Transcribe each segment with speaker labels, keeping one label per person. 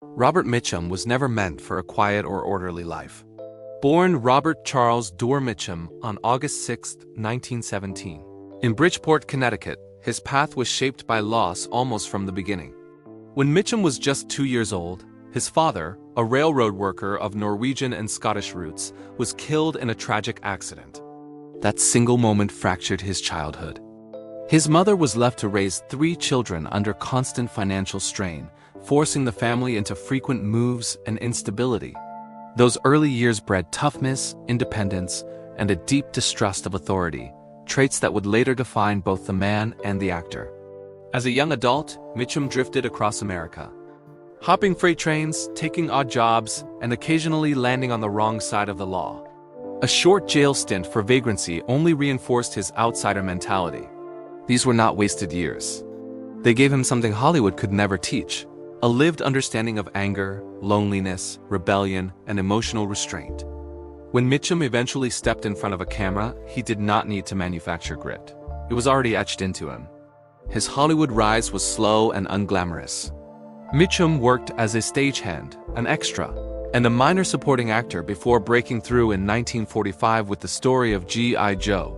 Speaker 1: Robert Mitchum was never meant for a quiet or orderly life. Born Robert Charles Dorr Mitchum on August 6, 1917. In Bridgeport, Connecticut, his path was shaped by loss almost from the beginning. When Mitchum was just 2 years old, his father, a railroad worker of Norwegian and Scottish roots, was killed in a tragic accident. That single moment fractured his childhood. His mother was left to raise 3 children under constant financial strain, forcing the family into frequent moves and instability. Those early years bred toughness, independence, and a deep distrust of authority, traits that would later define both the man and the actor. As a young adult, Mitchum drifted across America, hopping freight trains, taking odd jobs, and occasionally landing on the wrong side of the law. A short jail stint for vagrancy only reinforced his outsider mentality. These were not wasted years. They gave him something Hollywood could never teach: a lived understanding of anger, loneliness, rebellion, and emotional restraint. When Mitchum eventually stepped in front of a camera, he did not need to manufacture grit. It was already etched into him. His Hollywood rise was slow and unglamorous. Mitchum worked as a stagehand, an extra, and a minor supporting actor before breaking through in 1945 with the story of G.I. Joe.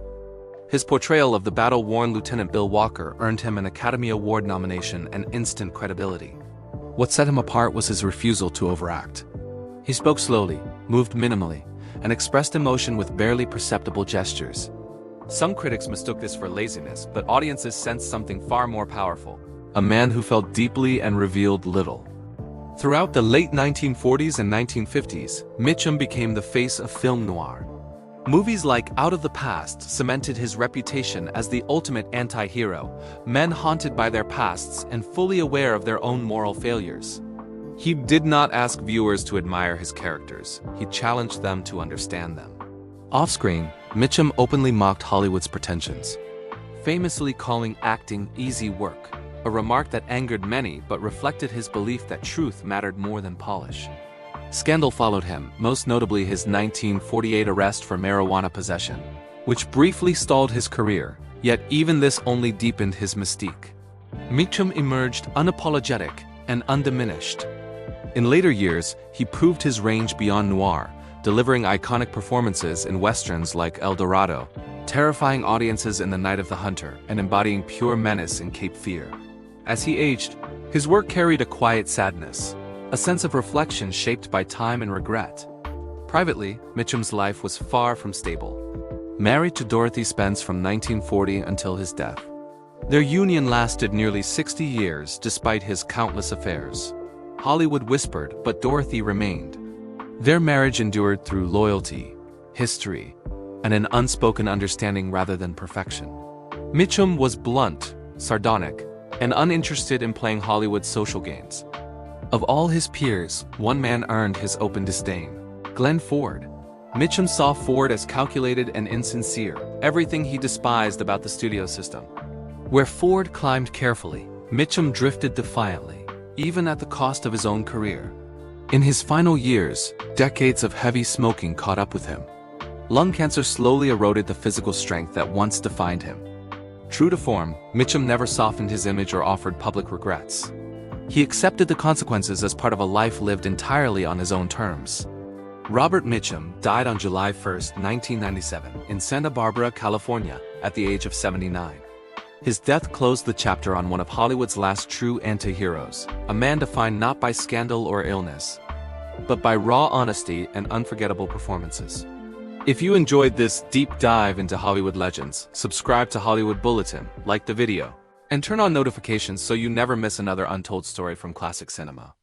Speaker 1: His portrayal of the battle-worn Lieutenant Bill Walker earned him an Academy Award nomination and instant credibility. What set him apart was his refusal to overact. He spoke slowly, moved minimally, and expressed emotion with barely perceptible gestures. Some critics mistook this for laziness, but audiences sensed something far more powerful: a man who felt deeply and revealed little. Throughout the late 1940s and 1950s, Mitchum became the face of film noir. Movies like Out of the Past cemented his reputation as the ultimate anti-hero, men haunted by their pasts and fully aware of their own moral failures. He did not ask viewers to admire his characters, he challenged them to understand them. Off-screen, Mitchum openly mocked Hollywood's pretensions, famously calling acting easy work, a remark that angered many but reflected his belief that truth mattered more than polish. Scandal followed him, most notably his 1948 arrest for marijuana possession, which briefly stalled his career, yet even this only deepened his mystique. Mitchum emerged unapologetic and undiminished. In later years, he proved his range beyond noir, delivering iconic performances in westerns like El Dorado, terrifying audiences in The Night of the Hunter, and embodying pure menace in Cape Fear. As he aged, his work carried a quiet sadness, a sense of reflection shaped by time and regret. Privately, Mitchum's life was far from stable. Married to Dorothy Spence from 1940 until his death, their union lasted nearly 60 years despite his countless affairs. Hollywood whispered, but Dorothy remained. Their marriage endured through loyalty, history, and an unspoken understanding rather than perfection. Mitchum was blunt, sardonic, and uninterested in playing Hollywood's social games. Of all his peers, one man earned his open disdain: Glenn Ford. Mitchum saw Ford as calculated and insincere, everything he despised about the studio system. Where Ford climbed carefully, Mitchum drifted defiantly, even at the cost of his own career. In his final years, decades of heavy smoking caught up with him. Lung cancer slowly eroded the physical strength that once defined him. True to form, Mitchum never softened his image or offered public regrets. He accepted the consequences as part of a life lived entirely on his own terms. Robert Mitchum died on July 1, 1997, in Santa Barbara, California, at the age of 79. His death closed the chapter on one of Hollywood's last true anti-heroes, a man defined not by scandal or illness, but by raw honesty and unforgettable performances. If you enjoyed this deep dive into Hollywood legends, subscribe to Hollywood Bulletin, like the video, and turn on notifications so you never miss another untold story from classic cinema.